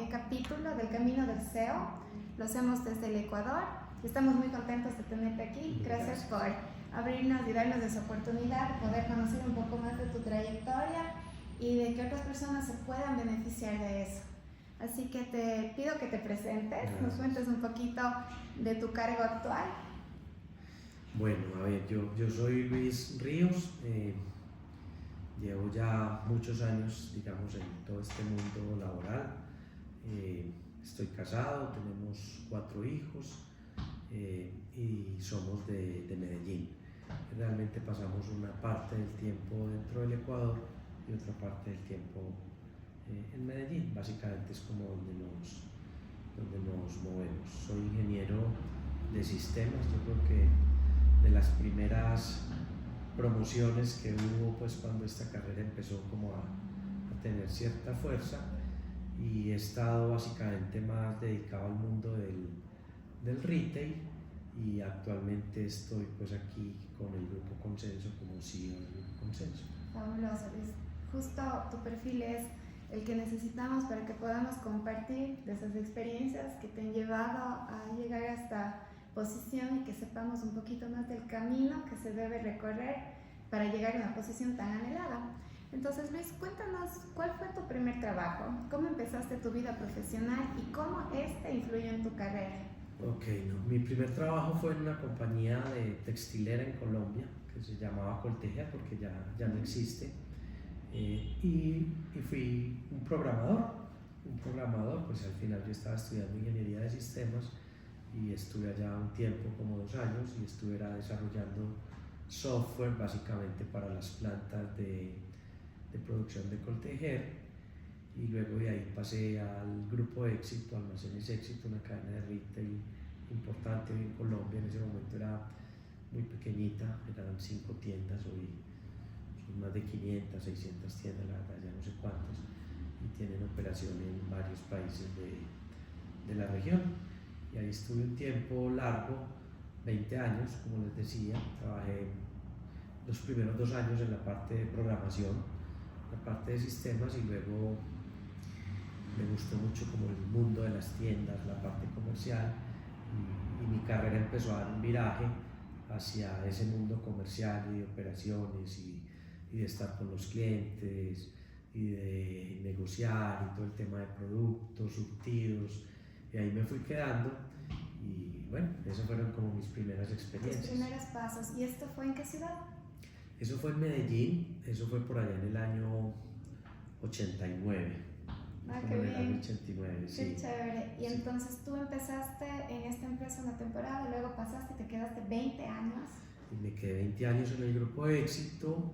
capítulo del Camino del SEO. Lo hacemos desde el Ecuador. Estamos muy contentos de tenerte aquí. Gracias por abrirnos y darnos esa oportunidad de poder conocer un poco más de tu trayectoria y de que otras personas se puedan beneficiar de eso. Así que te pido que te presentes, nos cuentes un poquito de tu cargo actual. Bueno, a ver, yo soy Luis Ríos, llevo ya muchos años, digamos, en todo este mundo laboral. Estoy casado, tenemos 4 hijos y somos de Medellín. Realmente pasamos una parte del tiempo dentro del Ecuador y otra parte del tiempo en Medellín. Básicamente es como donde nos movemos. Soy ingeniero de sistemas. Yo creo que de las primeras promociones que hubo pues cuando esta carrera empezó como a tener cierta fuerza, y he estado básicamente más dedicado al mundo del retail, y actualmente estoy pues aquí con el Grupo Consenso como CEO del Grupo Consenso. Fabuloso, Luis. Justo tu perfil es el que necesitamos para que podamos compartir de esas experiencias que te han llevado a llegar a esta posición y que sepamos un poquito más del camino que se debe recorrer para llegar a una posición tan anhelada. Entonces, Luis, cuéntanos cuál fue tu primer trabajo, cómo empezaste tu vida profesional y cómo este influyó en tu carrera. Ok, mi primer trabajo fue en una compañía de textilera en Colombia que se llamaba Coltejer, porque ya no existe, y fui un programador, pues al final yo estaba estudiando ingeniería de sistemas y estuve allá un tiempo, como 2 años, y estuve desarrollando software básicamente para las plantas de producción de Coltejer. Y luego de ahí pasé al Grupo Éxito, Almacenes Éxito, una cadena de retail importante en Colombia. En ese momento era muy pequeñita, eran 5 tiendas, hoy son más de 500, 600 tiendas, la verdad ya no sé cuántas, y tienen operación en varios países de la región. Y ahí estuve un tiempo largo, 20 años, como les decía. Trabajé los primeros 2 años en la parte de programación, la parte de sistemas, y luego me gustó mucho como el mundo de las tiendas, la parte comercial, y mi carrera empezó a dar un viraje hacia ese mundo comercial y de operaciones y de estar con los clientes y de negociar y todo el tema de productos, surtidos, y ahí me fui quedando. Y bueno, esas fueron como mis primeras experiencias. Tus primeros pasos. ¿Y esto fue en qué ciudad? Eso fue en Medellín, eso fue por allá en el año 89. Qué bien. 89, sí. Qué chévere. Y sí. Entonces tú empezaste en esta empresa una temporada, luego pasaste y te quedaste 20 años. Y me quedé 20 años en el Grupo Éxito.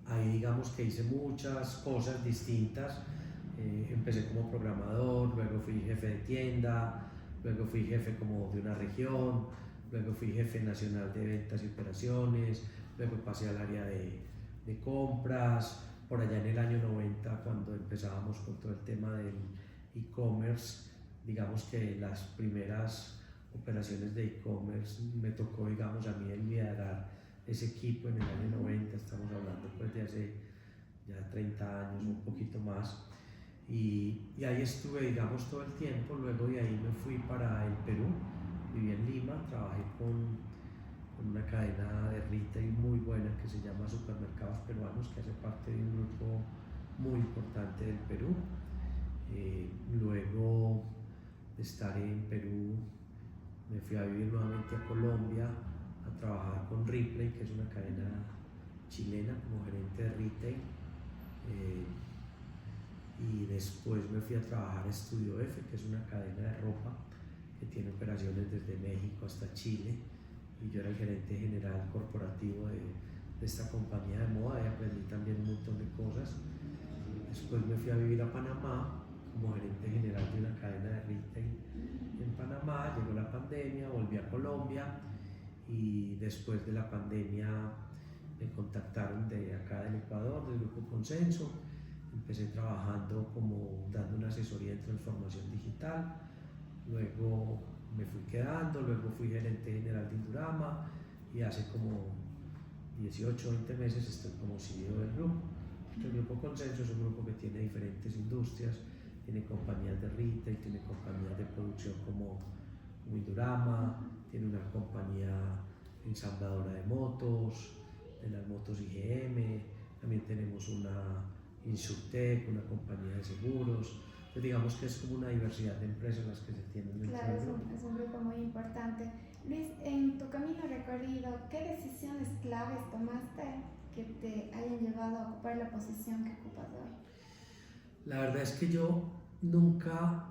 Ahí digamos que hice muchas cosas distintas. Empecé como programador, luego fui jefe de tienda, luego fui jefe como de una región, luego fui jefe nacional de ventas y operaciones, luego pasé al área de compras. Por allá en el año 90, cuando empezábamos con todo el tema del e-commerce, digamos que las primeras operaciones de e-commerce me tocó, digamos, a mí el liderar ese equipo en el año 90. Estamos hablando pues de hace ya 30 años, un poquito más, y ahí estuve, digamos, todo el tiempo. Luego de ahí me fui para el Perú, viví en Lima, trabajé con una cadena de retail muy buena que se llama Supermercados Peruanos, que hace parte de un grupo muy importante del Perú. Luego de estar en Perú me fui a vivir nuevamente a Colombia a trabajar con Ripley, que es una cadena chilena, como gerente de retail. Y después me fui a trabajar a Studio F, que es una cadena de ropa que tiene operaciones desde México hasta Chile, y yo era el gerente general corporativo de esta compañía de moda, y aprendí también un montón de cosas. Después me fui a vivir a Panamá como gerente general de una cadena de retail en Panamá. Llegó la pandemia, volví a Colombia, y después de la pandemia me contactaron de acá del Ecuador, del Grupo Consenso. Empecé trabajando como dando una asesoría en transformación digital, luego me fui quedando, luego fui gerente general de Indurama, y hace como 18 o 20 meses estoy como CEO del grupo. El Grupo Consenso es un grupo que tiene diferentes industrias tiene compañías de retail, tiene compañías de producción como Indurama, tiene una compañía ensambladora de motos, de las motos IGM, también tenemos una Insurtech, una compañía de seguros. Entonces digamos que es como una diversidad de empresas las que se tienen dentro Claro, del grupo. es un grupo muy importante. Luis, en tu camino recorrido, ¿qué decisiones claves tomaste que te hayan llevado a ocupar la posición que ocupas hoy? La verdad es que yo nunca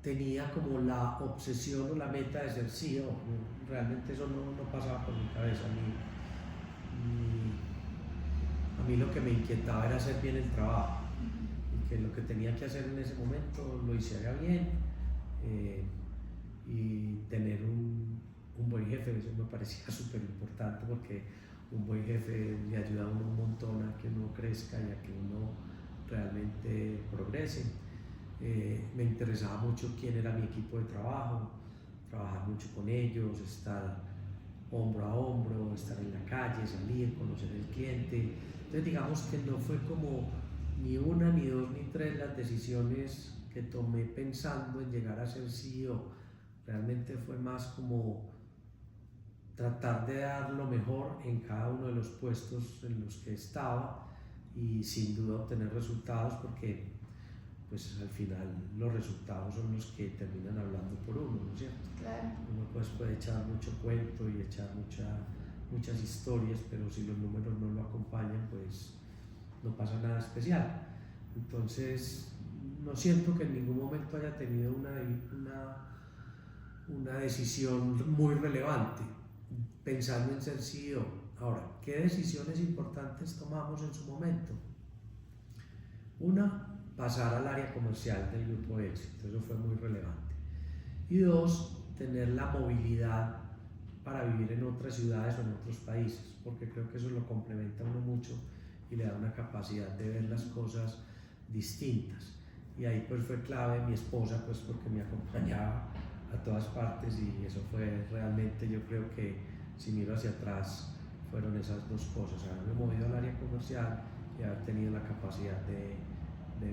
tenía como la obsesión o la meta de ser CEO. Realmente eso no pasaba por mi cabeza. A mí lo que me inquietaba era hacer bien el trabajo y que lo que tenía que hacer en ese momento lo hiciera bien, y tener un buen jefe. Eso me parecía súper importante porque un buen jefe le ayuda a uno un montón a que uno crezca y a que uno realmente progrese. Me interesaba mucho quién era mi equipo de trabajo, trabajar mucho con ellos, estar hombro a hombro, estar en la calle, salir, conocer el cliente. Entonces digamos que no fue como ni una, ni dos, ni tres las decisiones que tomé pensando en llegar a ser CEO. Realmente fue más como tratar de dar lo mejor en cada uno de los puestos en los que estaba y sin duda obtener resultados, porque pues al final los resultados son los que terminan hablando por uno, ¿no es cierto? Claro. Uno pues puede echar mucho cuento y echar muchas historias, pero si los números no lo acompañan, pues no pasa nada especial. Entonces no siento que en ningún momento haya tenido una decisión muy relevante pensando en ser CEO. Ahora, ¿qué decisiones importantes tomamos en su momento? Una, pasar al área comercial del Grupo Éxito, eso fue muy relevante. Y dos, tener la movilidad para vivir en otras ciudades o en otros países, porque creo que eso lo complementa a uno mucho y le da una capacidad de ver las cosas distintas. Y ahí pues fue clave mi esposa, pues porque me acompañaba a todas partes, y eso fue realmente, yo creo que si miro hacia atrás, fueron esas dos cosas: haberme movido al área comercial y haber tenido la capacidad de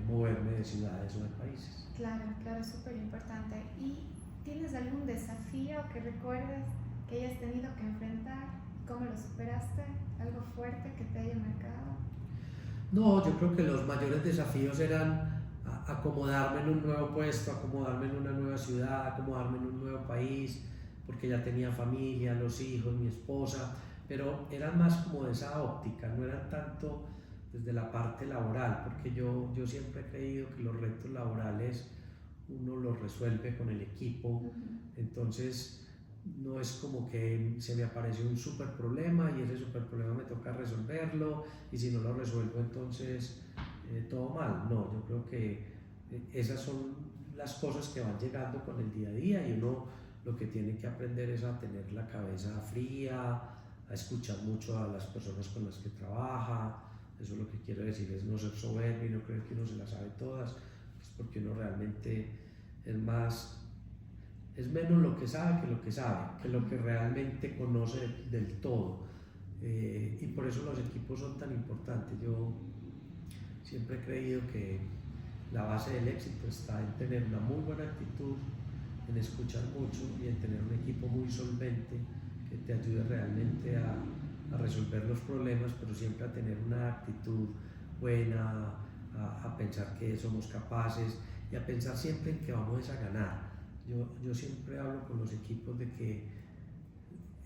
moverme de ciudades o de países. Claro, claro, súper importante. ¿Y tienes algún desafío que recuerdes que hayas tenido que enfrentar? ¿Cómo lo superaste? ¿Algo fuerte que te haya marcado? No, yo creo que los mayores desafíos eran acomodarme en un nuevo puesto, acomodarme en una nueva ciudad, acomodarme en un nuevo país, porque ya tenía familia, los hijos, mi esposa, pero eran más como de esa óptica, no eran tanto desde la parte laboral, porque yo siempre he creído que los retos laborales uno los resuelve con el equipo. Entonces no es como que se me apareció un súper problema y ese súper problema me toca resolverlo, y si no lo resuelvo entonces todo mal. No, yo creo que esas son las cosas que van llegando con el día a día, y uno lo que tiene que aprender es a tener la cabeza fría, a escuchar mucho a las personas con las que trabaja. Eso lo que quiero decir es no ser soberbio y no creer que uno se las sabe todas, pues porque uno realmente es menos lo que sabe que lo que realmente conoce del todo. Y por eso los equipos son tan importantes. Yo siempre he creído que la base del éxito está en tener una muy buena actitud, en escuchar mucho y en tener un equipo muy solvente que te ayude realmente a resolver los problemas, pero siempre a tener una actitud buena, a pensar que somos capaces y a pensar siempre en que vamos a ganar. Yo siempre hablo con los equipos de que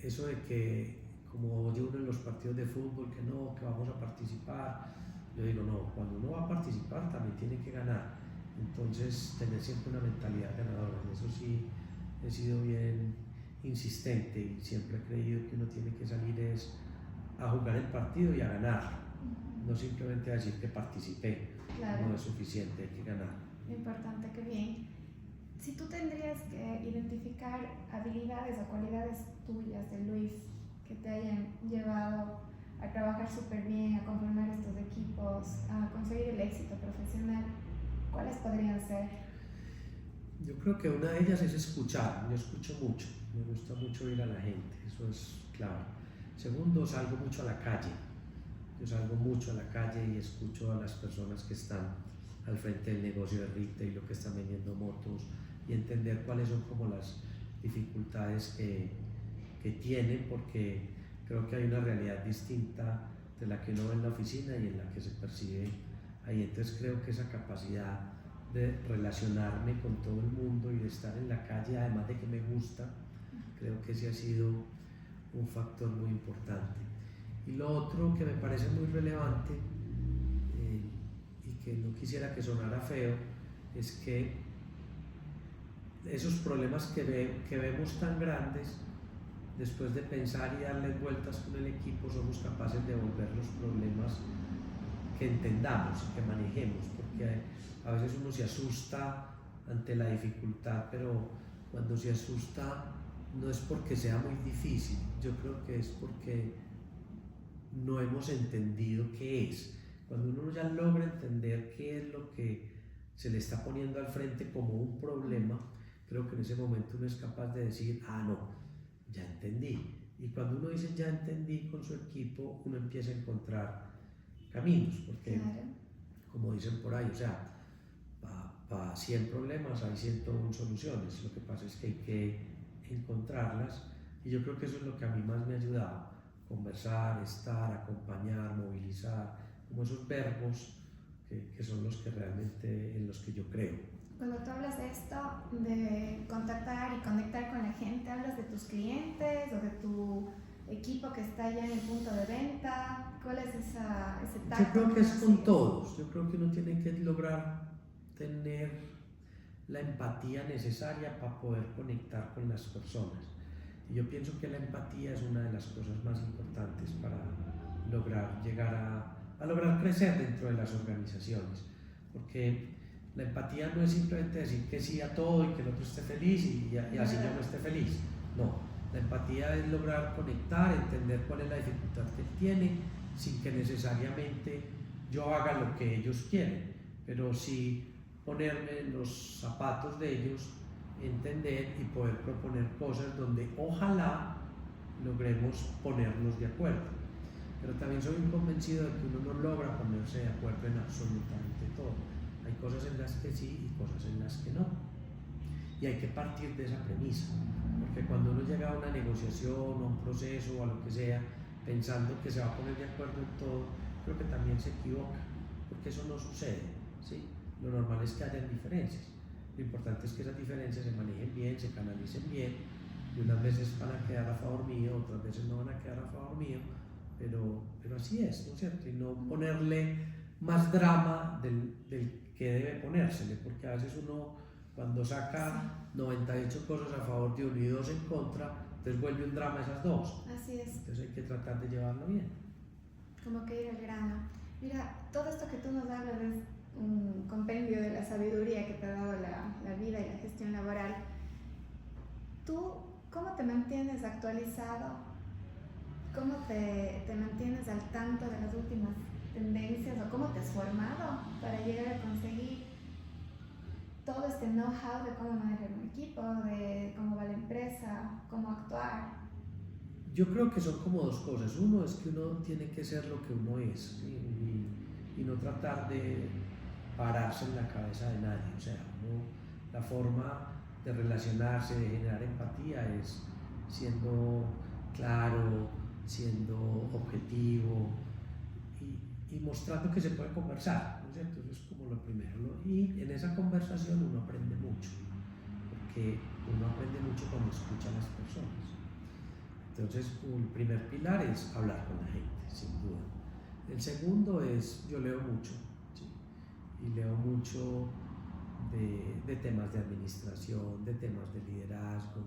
eso de que, como oye uno en los partidos de fútbol, que no, que vamos a participar, yo digo no, cuando uno va a participar también tiene que ganar. Entonces tener siempre una mentalidad ganadora, en eso sí he sido bien insistente y siempre he creído que uno tiene que salir a jugar el partido y a ganar, no simplemente a decir que participé. Claro. No es suficiente, hay que ganar. Importante, qué bien. Si tú tendrías que identificar habilidades o cualidades tuyas de Luis que te hayan llevado a trabajar súper bien, a conformar estos equipos, a conseguir el éxito profesional, ¿cuáles podrían ser? Yo creo que una de ellas es escuchar. Yo escucho mucho, me gusta mucho oír a la gente, eso es clave. Segundo, salgo mucho a la calle. Yo salgo mucho a la calle y escucho a las personas que están al frente del negocio de retail, lo que están vendiendo motos, y entender cuáles son como las dificultades que tienen, porque creo que hay una realidad distinta de la que uno ve en la oficina y en la que se percibe ahí. Entonces creo que esa capacidad de relacionarme con todo el mundo y de estar en la calle, además de que me gusta, creo que ese ha sido un factor muy importante. Y lo otro que me parece muy relevante, y que no quisiera que sonara feo, es que esos problemas que vemos tan grandes, después de pensar y darles vueltas con el equipo, somos capaces de volver los problemas que entendamos y que manejemos, porque a veces uno se asusta ante la dificultad, pero cuando se asusta no es porque sea muy difícil, yo creo que es porque no hemos entendido qué es. Cuando uno ya logra entender qué es lo que se le está poniendo al frente como un problema, creo que en ese momento uno es capaz de decir, ah, no, ya entendí. Y cuando uno dice ya entendí con su equipo, uno empieza a encontrar caminos, porque como dicen por ahí, o sea, para 100 problemas hay 101 soluciones. Lo que pasa es que hay que encontrarlas, y yo creo que eso es lo que a mí más me ha ayudado: conversar, estar, acompañar, movilizar, como esos verbos que son los que realmente en los que yo creo. Cuando tú hablas de esto, de contactar y conectar con la gente, ¿hablas de tus clientes o de tu equipo que está ya en el punto de venta? ¿Cuál es ese tacto? Yo creo que es con todos. Yo creo que uno tiene que lograr tener la empatía necesaria para poder conectar con las personas. Y yo pienso que la empatía es una de las cosas más importantes para lograr llegar a lograr crecer dentro de las organizaciones. Porque la empatía no es simplemente decir que sí a todo y que el otro esté feliz y así yo no esté feliz. No, la empatía es lograr conectar, entender cuál es la dificultad que él tiene, sin que necesariamente yo haga lo que ellos quieren, pero sí ponerme en los zapatos de ellos, entender y poder proponer cosas donde ojalá logremos ponernos de acuerdo. Pero también soy un convencido de que uno no logra ponerse de acuerdo en absolutamente todo. Hay cosas en las que sí y cosas en las que no. Y hay que partir de esa premisa, porque cuando uno llega a una negociación, a un proceso o a lo que sea, pensando que se va a poner de acuerdo en todo, creo que también se equivoca, porque eso no sucede, ¿sí? Lo normal es que haya diferencias. Lo importante es que esas diferencias se manejen bien, se canalicen bien, y unas veces van a quedar a favor mío, otras veces no van a quedar a favor mío, pero así es, ¿no es cierto? Y no ponerle más drama del que debe ponérsele, porque a veces uno, cuando saca 98 cosas a favor de uno y 2 en contra, entonces vuelve un drama esas dos. Así es. Entonces hay que tratar de llevarlo bien. Como que ir al grano. Mira, todo esto que tú nos hablas es un compendio de la sabiduría que te ha dado la vida y la gestión laboral. ¿Tú cómo te mantienes actualizado? ¿Cómo te mantienes al tanto de las últimas tendencias o cómo te has formado para llegar a conseguir todo este know-how de cómo manejar un equipo, de cómo va la empresa, cómo actuar? Yo creo que son como dos cosas. Uno es que uno tiene que ser lo que uno es, ¿sí? y no tratar de pararse en la cabeza de nadie. O sea, la forma de relacionarse, de generar empatía es siendo claro, siendo objetivo y mostrando que se puede conversar, ¿no es cierto? Eso es como lo primero, ¿no? Y en esa conversación uno aprende mucho, porque uno aprende mucho cuando escucha a las personas. Entonces, un primer pilar es hablar con la gente, sin duda. El segundo es, yo leo mucho, ¿sí? Y leo mucho de temas de administración, de temas de liderazgo,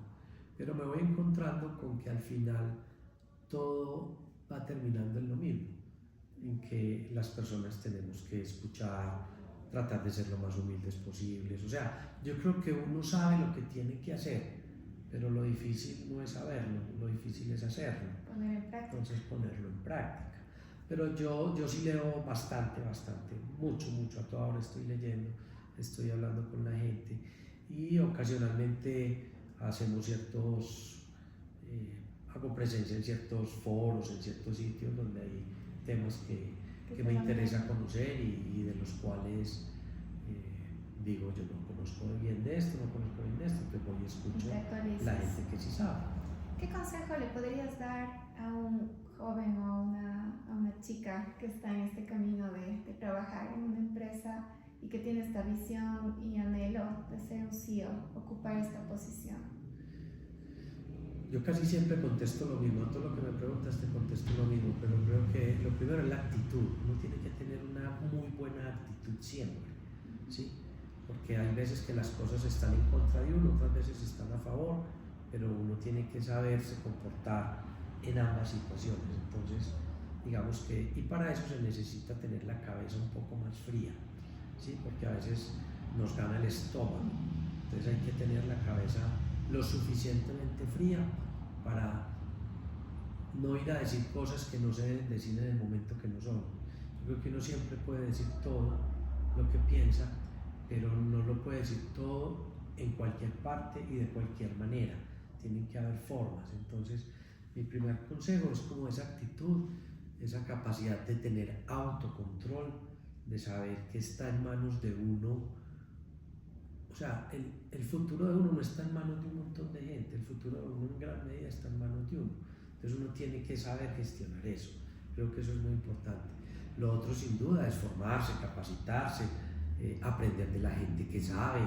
pero me voy encontrando con que al final todo va terminando en lo mismo, en que las personas tenemos que escuchar, tratar de ser lo más humildes posibles. O sea, yo creo que uno sabe lo que tiene que hacer, pero lo difícil no es saberlo, lo difícil es hacerlo. Poner en práctica. Entonces ponerlo en práctica. Pero yo sí leo bastante, mucho, a toda hora estoy leyendo, estoy hablando con la gente y ocasionalmente hacemos hago presencia en ciertos foros, en ciertos sitios donde hay temas que me interesa conocer y de los cuales digo, yo no conozco bien de esto, no conozco bien de esto, entonces voy y escucho la gente que sí sabe. ¿Qué consejo le podrías dar a un joven o a una chica que está en este camino de trabajar en una empresa y que tiene esta visión y anhelo de ser un CEO, ocupar esta posición? Yo casi siempre contesto lo mismo, a todo lo que me preguntas te contesto lo mismo, pero creo que lo primero es la actitud. Uno tiene que tener una muy buena actitud siempre, ¿sí? Porque hay veces que las cosas están en contra de uno, otras veces están a favor, pero uno tiene que saberse comportar en ambas situaciones. Entonces, digamos que, y para eso se necesita tener la cabeza un poco más fría, ¿sí? Porque a veces nos gana el estómago, entonces hay que tener la cabeza lo suficientemente fría para no ir a decir cosas que no se deben decir en el momento que no son. Yo creo que uno siempre puede decir todo lo que piensa, pero no lo puede decir todo en cualquier parte y de cualquier manera. Tienen que haber formas. Entonces, mi primer consejo es como esa actitud, esa capacidad de tener autocontrol, de saber que está en manos de uno. O sea, el futuro de uno no está en manos de un montón de gente, el futuro de uno en gran medida está en manos de uno. Entonces uno tiene que saber gestionar eso. Creo que eso es muy importante. Lo otro sin duda es formarse, capacitarse, aprender de la gente que sabe,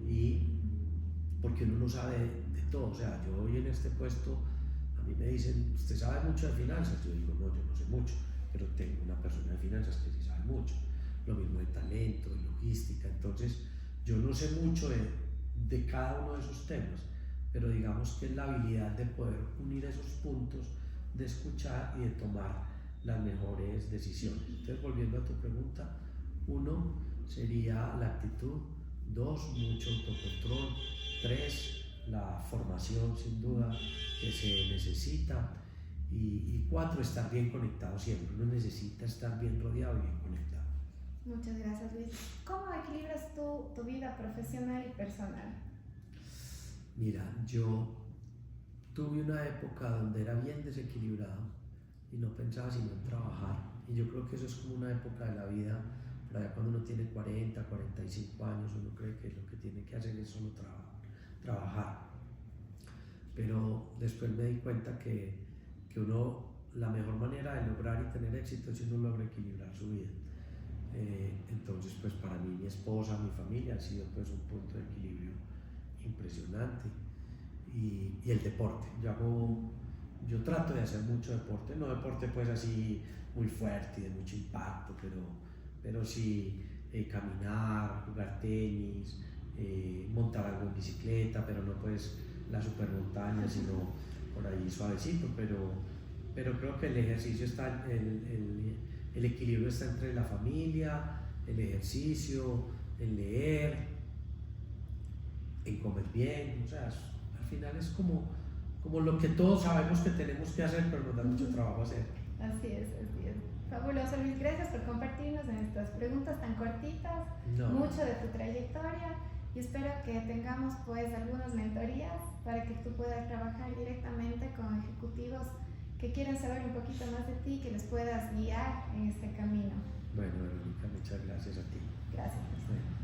y porque uno no sabe de todo. O sea, yo hoy en este puesto, a mí me dicen, ¿usted sabe mucho de finanzas? Yo digo, no, yo no sé mucho, pero tengo una persona de finanzas que sí sabe mucho. Lo mismo de talento, de logística. Entonces, yo no sé mucho de cada uno de esos temas, pero digamos que es la habilidad de poder unir esos puntos, de escuchar y de tomar las mejores decisiones. Entonces, volviendo a tu pregunta, 1 sería la actitud, 2, mucho autocontrol, 3, la formación sin duda que se necesita, y 4, estar bien conectado siempre. Uno necesita estar bien rodeado y bien conectado. Muchas gracias, Luis. ¿Cómo equilibras tú tu vida profesional y personal? Mira, yo tuve una época donde era bien desequilibrado y no pensaba sino en trabajar, y yo creo que eso es como una época de la vida, por allá cuando uno tiene 40, 45 años, uno cree que lo que tiene que hacer es solo trabajar. Pero después me di cuenta que uno, la mejor manera de lograr y tener éxito es si uno logra equilibrar su vida. Entonces, pues para mí, mi esposa, mi familia ha sido pues un punto de equilibrio impresionante, y el deporte. Yo trato de hacer mucho deporte, no deporte pues así muy fuerte y de mucho impacto, pero sí caminar, jugar tenis, montar algo en bicicleta, pero no pues la supermontaña, sino por ahí suavecito, pero creo que el ejercicio está, el equilibrio está entre la familia, el ejercicio, el leer, en comer bien. O sea, al final es como lo que todos sabemos que tenemos que hacer, pero nos da mucho trabajo hacer. Así es, así es. Fabuloso, Luis. Gracias por compartirnos en estas preguntas tan cortitas, mucho de tu trayectoria, y espero que tengamos pues algunas mentorías para que tú puedas trabajar directamente con ejecutivos que quieren saber un poquito más de ti, que les puedas guiar en este camino. Bueno, Verónica, muchas gracias a ti. Gracias. Bueno.